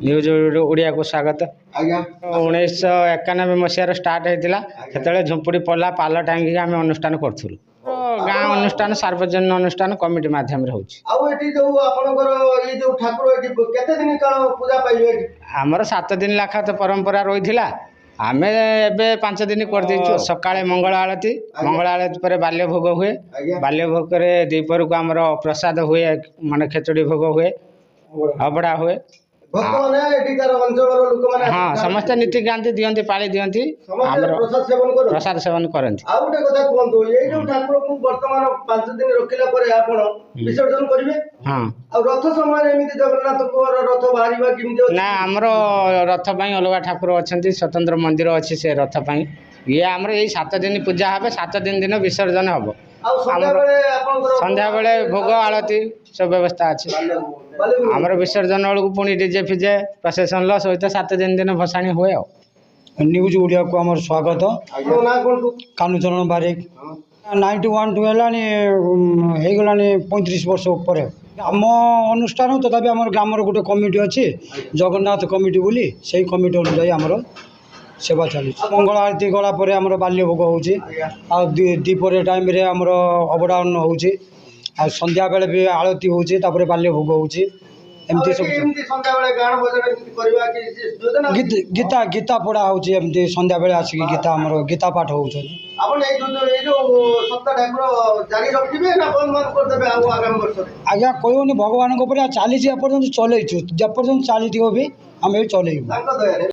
News Odia को स्वागत। आज्ञा 1991 मसीह स्टार्ट होता से झुंपुड़ी पड़ा पाल टांगी आम अनुष्ठान करूँ गाँ अनुष्ठान सार्वजनिक अनुष्ठान कमिटी मध्यम आमर 7 दिन लाखा तो परंपरा रही आम ए 5 दिन कर सका मंगल आलती पर बाल्य भोग हुए बाल्य भोग दीपर को आमर प्रसाद हुए माने खेचड़ी भोग हुए अबड़ा हुए हाँ समस्त नीति गांधी दियंती पाली दियंती प्रसाद सेवन करती हाँ ना आमर रथ पाई अलग ठाकुर अच्छा स्वतंत्र मंदिर अच्छी से रथ पाई ये आमर यही 7 दिन पूजा हे 7 दिन विसर्जन हम संध्या बेले भोग आलती सब व्यवस्था अच्छी आमर विसर्जन बेलू पुणी डीजे फिजे प्रसेसन सहित 7 दिन भसाणी हुए। न्यूज ओडिया को आमर स्वागत कानुचरण बारिक 91 टू है गला 35 वर्ष पर आम अनुष्ठान तथापि आम ग्रामर गोटे कमिटी अच्छी जगन्नाथ कमिटी बोली से कमिटी अनुसार आमर सेवा चली मंगल आरती गला आमर बाल्य भोग हो दीपर टाइम आमर अबड़ा अन्न हो संध्या बेले भी आलती हो बाल्य भोग हो गीता गीता पढ़ा हो संध्या बेले आसिक गीता आमर गीता पाठ हो आज्ञा कहूनी भगवान चली एपर्तंत चलु जपर्तंत चली भी आम चलू।